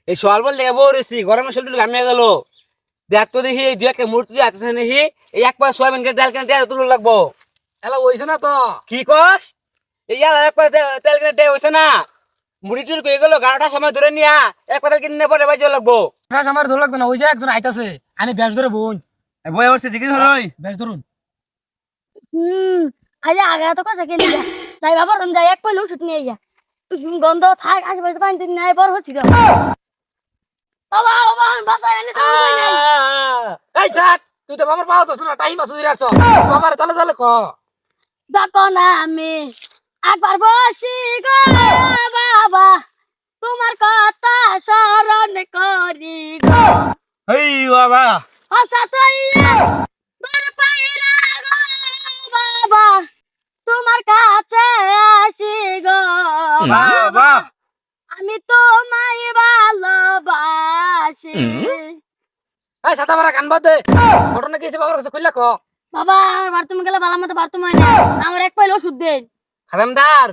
এই সকাল বল দেখে বউরেছি গরমের শরীর ঘামিয়ে গেল। দেখ তো দেখি এই দু একটা মূর্তি আছে দেখি এই এক পা সোয়াবিন তেল কেন তেল তুলে লাগবো। এলা হইছে না তো কি কস? এই এক পা তেল কেন তেল হয়েছে না? মুড়ি টুড়ি কয়ে গেল গাড়াটা সময় ধরে নিয়া এক পা তেল কিনে পরে বাজে লাগবো। আমার ধর লাগতো না ওই যে একজন আইতাছে আনি ব্যাস ধরে বোন বই হচ্ছে দেখি ধরই ব্যাস ধরুন আরে আগে তো কথা কেলি যা তাই বাবা রন যাই এক পয়লা ওষুধ নিয়ে যা গন্ধ থাক আশেপাশে পানি দিন নাই বড় হচ্ছিল বাবা বাবা বাসায় এনে সামনে নাই এই স্যার তুই তো বাবার পাও তো না টাইম আছে দিরাছ বাবার তালে তালে ক যখন আমি একবার বসি গো বাবা তোমার কথা স্মরণ করি গো এই বাবা আশা তৈয়া তোর পায়রা গো বাবা তোমার কাছে আসি গো বাবা আমি তোমায় ভালোবাসি এই সাতা মারা গান বাদ দে ঘটনা কি হইছে বাবার কাছে কইলা ক বাবা আমার বাথরুমে গেলে ভালো মতো বাথরুম হয় না আমার এক পয়লা ওষুধ দেন খাদামদার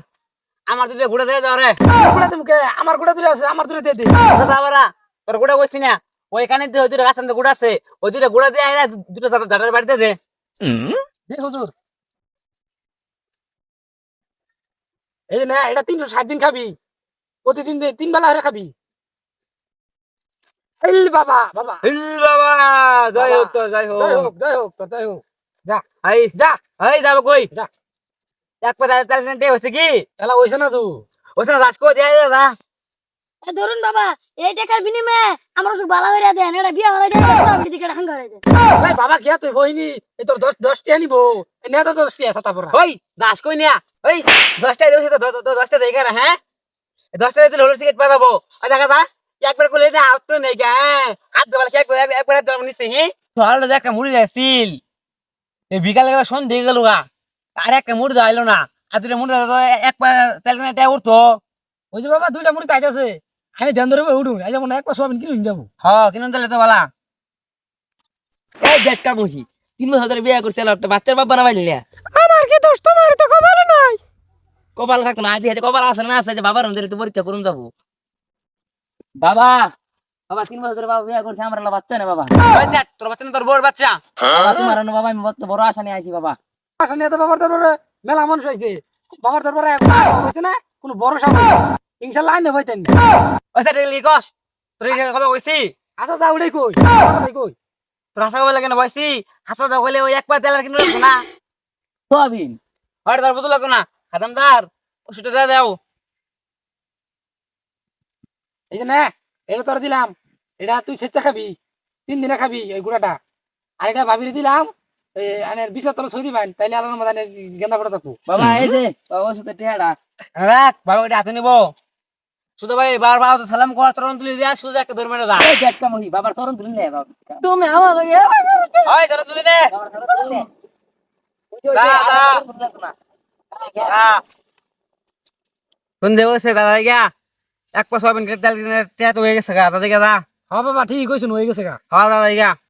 আমার যদি ঘুরে দেয় ধরে গুড়া তুমি আমার গুড়া তুলে আছে আমার তুলে দে দে বাবারা তোর গুড়া বসছি না ওইখানে ওই দুটো গাছ গুড়া আছে ওই দুটো গুড়া দিয়ে দুটো জাটার বাড়িতে দে। দে হুজুর এই যে না এটা 360 দিন খাবি প্রতিদিন 3 বেলা করে খাবি এই বাবা বাবা এই বাবা জয় হোক তো জয় হোক জয় হোক জয় হোক তো জয় হোক যা এই যা এই যাবো কই যা এক পা তেল কেন হয়েছে কি এলা হইছে না তুই ওই রাজ করে দেয় যা এ ধরুন বাবা এই টাকার বিনিময়ে আমার ওষুধ ভালো করে দেন এটা বিয়ে হলে দেন পুরো বিড়ি দিকে রাখান করে দেন ভাই বাবা কে তুই বহিনি এই তোর 10 টি আনিব এই না তো 10 টি আছে তারপর ওই দাস কই নিয়া ওই 10টায় দেবো তো 10টা দেখে রা হ্যাঁ 10টায় তুই হলো সিগারেট পা যাবো ওই দেখা যা একবার করলে না আউট করে নেই গা হাত দেওয়ালে কে একবার দেওয়া নিছে হ্যাঁ তো হালটা দেখ মুড়ি যাচ্ছিল এই বিকালে গেলে সন্ধ্যে গেল গা আর একটা মুড়ি দাইলো না আর দুটো মুড়ি এক পা তেল কেন উঠতো ওই যে বাবা দুইটা মুড়ি তাইতাছে আনি ধ্যান ধরে উঠুন এই যেমন এক পাশে সব কিনুন যাবো হ্যাঁ কিনুন তাহলে তো বালা এই বেটকা মহি 3 বছর ধরে বিয়ে করছে একটা বাচ্চার বাপ বানাবাইলি আমার কি দোষ তোমার তো কপালে নাই কপাল থাকতো না আদি হাতে কপাল আছে না আছে যে বাবার মন্দিরে তো পরীক্ষা করুন যাবো বাবা বাবা 3 বছর ধরে বাবা বিয়ে করছে আমার বাচ্চা না বাবা ওই দেখ, তোর বাচ্চা না তোর বউর বাচ্চা বাবা তোমার না বাবা আমি বড় আশা নিয়ে আইছি বাবা আশা নিয়ে তো বাবার দরবারে মেলা মানুষ হইছে বাবার দরবারে এখন আশা হইছে না কোনো বড় সাপ ইনশাআল্লাহ আইনে হইতেন ওই স্যার কস তোর খবর কইছি আচ্ছা যা উড়াই কই কই তোর হাসা কবে লাগে না বয়সি হাসা যা বলে ওই একবার তেল কিনে রাখবো না সোয়াবিন হয় তার বুঝো লাগো না খাদামদার ওষুধটা যা দাও এই যে না এটা তোর দিলাম এটা তুই স্বেচ্ছা খাবি 3 দিনে খাবি এই গুড়াটা আর এটা ভাবিরে দিলাম এই আনের বিছা তোর ছই দিবেন তাইলে আলার মধ্যে গেন্দা পড়া থাকবো বাবা এই যে বাবা সাথে টেহাড়া রাখ বাবা এটা হাতে নিবো শুধু ভাই বারবার তো সালাম করার তরণ তুলি দিয়া সুজা একটা ধরে মেরে যা এই বেটকা মহি বাবার চরণ ধরে নে বাবা তুমি আমার ওই ধরে তুলি নে বাবার চরণ ধরে নে কোন দেবো সে দাদা গিয়া এক পা সোয়াবিন তেল কিনে তো হয়ে গেছে গা দাদা গিয়া যা হ্যাঁ বাবা ঠিক কইছুন হয়ে গেছে গা হ্যাঁ দাদা গিয়া